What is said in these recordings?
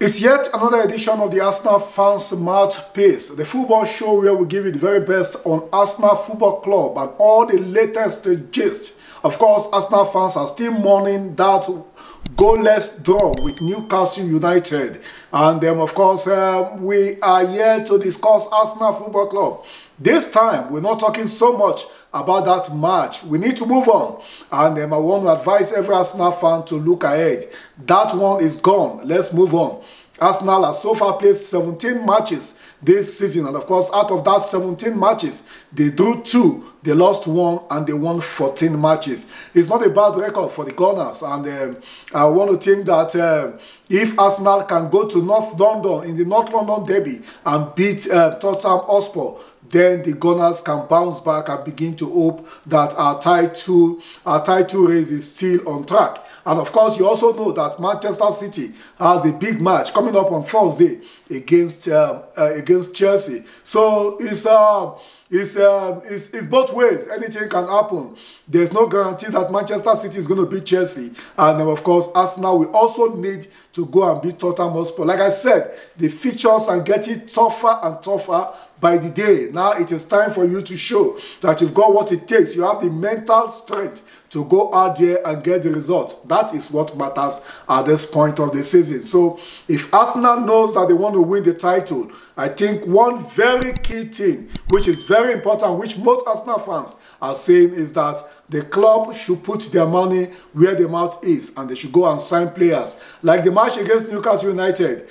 It's yet another edition of the Arsenal Fans Mouthpiece, the football show where we give you the very best on Arsenal Football Club and all the latest gist. Of course, Arsenal fans are still mourning that goalless draw with Newcastle United. And then, of course, we are here to discuss Arsenal Football Club. This time, we're not talking so much about that match. We need to move on. And I want to advise every Arsenal fan to look ahead. That one is gone. Let's move on. Arsenal has so far played 17 matches this season. And of course, out of that 17 matches, they drew 2, they lost 1, and they won 14 matches. It's not a bad record for the Gunners. And I want to think that if Arsenal can go to North London in the North London derby and beat Tottenham Hotspur, then the Gunners can bounce back and begin to hope that our title race is still on track. And of course, you also know that Manchester City has a big match coming up on Thursday against Chelsea. So it's both ways. Anything can happen. There's no guarantee that Manchester City is going to beat Chelsea. And of course, Arsenal will also need to go and beat Tottenham Hotspur. Like I said, the fixtures are getting tougher and tougher by the day. Now it is time for you to show that you've got what it takes. You have the mental strength to go out there and get the results. That is what matters at this point of the season. So if Arsenal knows that they want to win the title, I think one very key thing, which is very important, which most Arsenal fans are saying, is that the club should put their money where the mouth is, and they should go and sign players. Like the match against Newcastle United,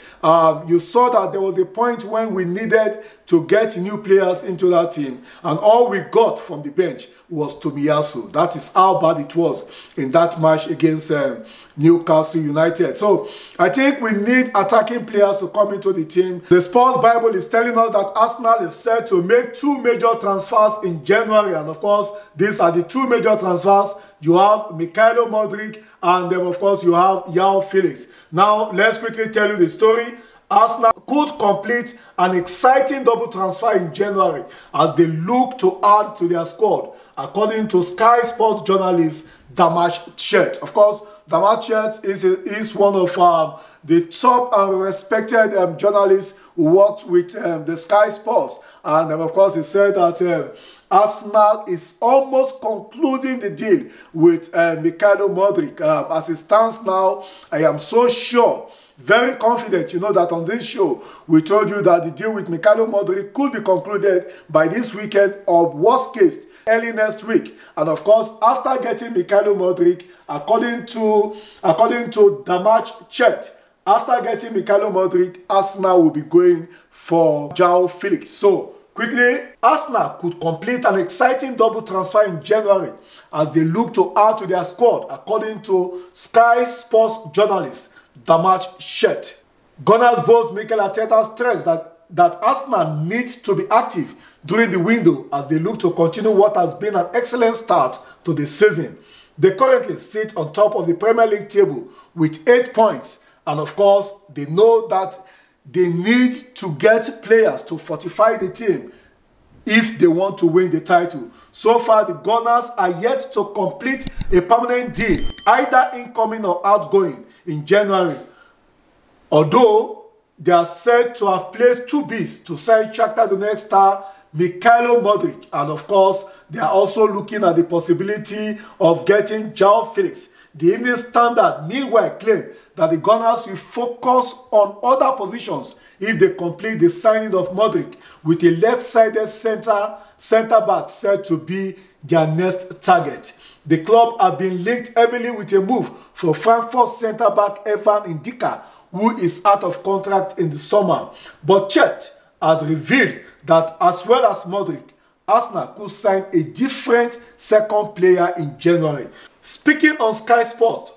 you saw that there was a point when we needed to get new players into that team, and all we got from the bench was Tomiyasu. That is how bad it was in that match against Newcastle United. So I think we need attacking players to come into the team. The Sports Bible is telling us that Arsenal is set to make 2 major transfers in January, and of course these are the 2 major transfers. You have Mudryk, and then of course you have João Felix. Now let's quickly tell you the story. Arsenal could complete an exciting double transfer in January as they look to add to their squad, according to Sky Sports journalist Mudryk Deal. Of course, Mudryk Deal is one of the top and respected journalists who works with the Sky Sports. And of course, he said that Arsenal is almost concluding the deal with Mudryk. As it stands now, I am so sure, very confident, you know, that on this show we told you that the deal with Mudryk could be concluded by this weekend, or worst case early next week. And of course, after getting Mudryk, according to Mudryk Deal, after getting Mudryk, Arsenal will be going for João Felix. So quickly, Arsenal could complete an exciting double transfer in January as they look to add to their squad, according to Sky Sports journalist Mudryk Deal. Gunners boss Mikel Arteta stressed that Arsenal needs to be active during the window as they look to continue what has been an excellent start to the season. They currently sit on top of the Premier League table with 8 points, and of course they know that they need to get players to fortify the team if they want to win the title. So far, the Gunners are yet to complete a permanent deal, either incoming or outgoing, in January, although they are said to have placed 2 bids to sign Shakhtar Donetsk star Mudryk, and of course they are also looking at the possibility of getting João Felix. The Evening Standard meanwhile claimed that the Gunners will focus on other positions if they complete the signing of Mudryk, with a left-sided centre back said to be their next target. The club have been linked heavily with a move for Frankfurt centre-back Evan Ndika, who is out of contract in the summer. But Chet had revealed that as well as Mudryk, Arsenal could sign a different second player in January. Speaking on Sky Sports,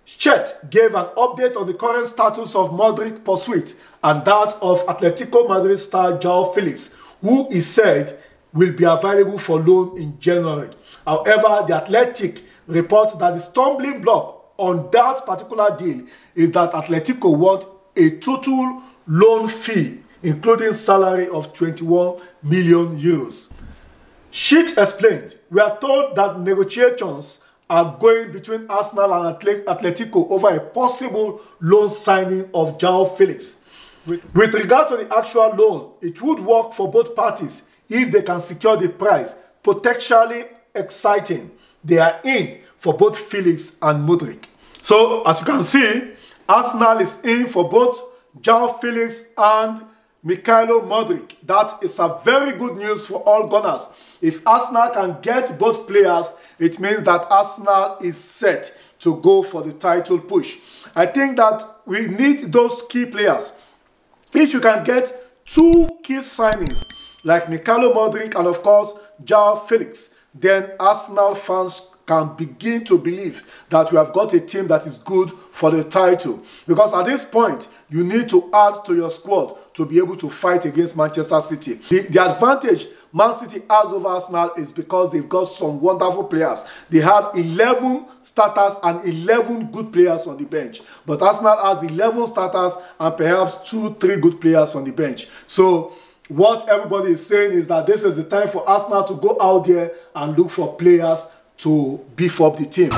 Chet gave an update on the current status of Mudryk pursuit and that of Atletico Madrid star João Felix, who he said will be available for loan in January. However, the Athletic reports that the stumbling block on that particular deal is that Atletico want a total loan fee, including salary of 21 million euros. Sheet explained, we are told that negotiations are going between Arsenal and Atletico over a possible loan signing of João Felix. With regard to the actual loan, it would work for both parties if they can secure the price. Potentially exciting. They are in for both Felix and Mudryk. So, as you can see, Arsenal is in for both João Felix and Mykhailo Mudryk. That is a very good news for all Gunners. If Arsenal can get both players, it means that Arsenal is set to go for the title push. I think that we need those key players. If you can get two key signings like Mykhailo Mudryk and of course João Felix, then Arsenal fans can begin to believe that we have got a team that is good for the title. Because at this point, you need to add to your squad to be able to fight against Manchester City. The advantage Man City has over Arsenal is because they've got some wonderful players. They have 11 starters and 11 good players on the bench. But Arsenal has 11 starters and perhaps 2-3 good players on the bench. So what everybody is saying is that this is the time for Arsenal to go out there and look for players to beef up the team.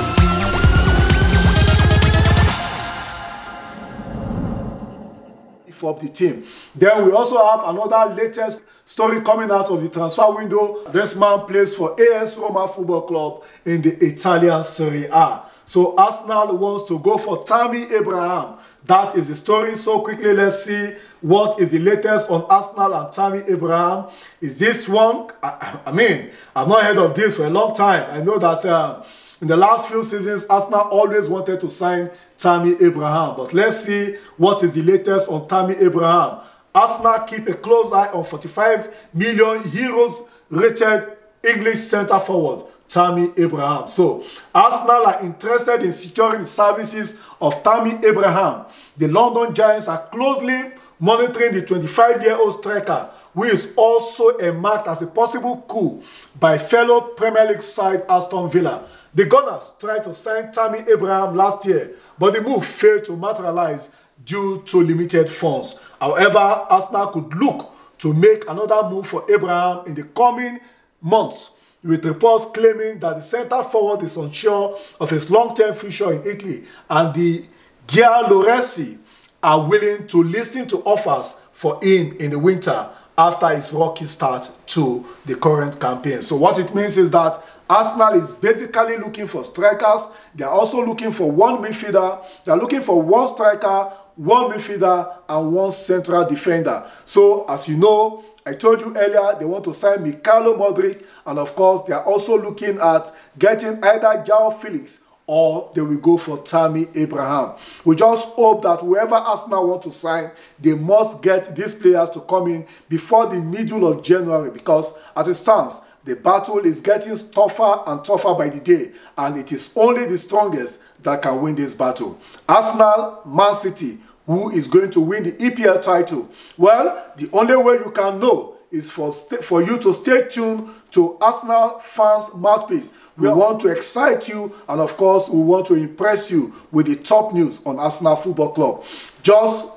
Then we also have another latest story coming out of the transfer window. This man plays for AS Roma Football Club in the Italian Serie A. So Arsenal wants to go for Tammy Abraham. That is the story. So quickly, let's see what is the latest on Arsenal and Tammy Abraham. Is this one? I mean, I've not heard of this for a long time. I know that in the last few seasons, Arsenal always wanted to sign Tammy Abraham. But let's see what is the latest on Tammy Abraham. Arsenal keep a close eye on 45 million euros rated English centre forward Tammy Abraham. So Arsenal are interested in securing the services of Tammy Abraham. The London Giants are closely monitoring the 25-year-old striker, who is also earmarked as a possible coup by fellow Premier League side Aston Villa. The Gunners tried to sign Tammy Abraham last year, but the move failed to materialize due to limited funds. However, Arsenal could look to make another move for Abraham in the coming months, with reports claiming that the centre forward is unsure of his long-term future in Italy, and the Giallorossi are willing to listen to offers for him in the winter after his rocky start to the current campaign. So what it means is that Arsenal is basically looking for strikers. They are also looking for one midfielder. They are looking for one striker, one midfielder, and one central defender. So, as you know, I told you earlier, they want to sign Mykhailo Mudryk, and of course, they are also looking at getting either João Felix or they will go for Tammy Abraham. We just hope that whoever Arsenal want to sign, they must get these players to come in before the middle of January, because as it stands, the battle is getting tougher and tougher by the day, and it is only the strongest that can win this battle. Arsenal, Man City, who is going to win the EPL title? Well, the only way you can know is for you to stay tuned to Arsenal Fans Mouthpiece. We want to excite you, and of course, we want to impress you with the top news on Arsenal Football Club.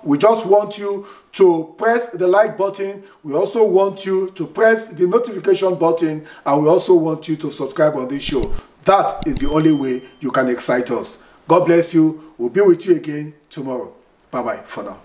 We just want you to press the like button. We also want you to press the notification button, and we also want you to subscribe on this show. That is the only way you can excite us. God bless you. We'll be with you again tomorrow. Bye-bye for now.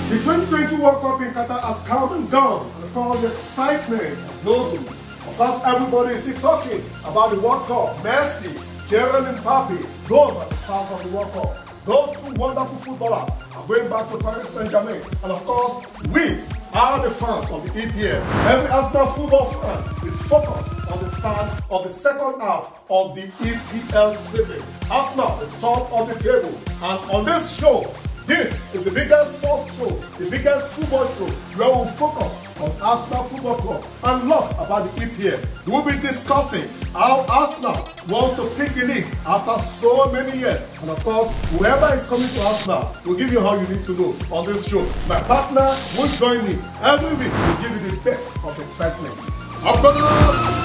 The 2020 World Cup in Qatar has come and gone, and of course the excitement has blossomed. Of course, everybody is still talking about the World Cup. Messi, Kylian Mbappe, those are the stars of the World Cup. Those two wonderful footballers are going back to Paris Saint-Germain, and of course, we are the fans of the EPL. Every Arsenal football fan is focused on the start of the second half of the EPL season. Arsenal is top of the table, and on this show, this is the biggest sports show, the biggest football show, where we'll focus on Arsenal Football Club and lots about the EPL. We'll be discussing how Arsenal wants to pick the league after so many years. And of course, whoever is coming to Arsenal will give you how you need to know on this show. My partner will join me every week to give you the best of excitement. Up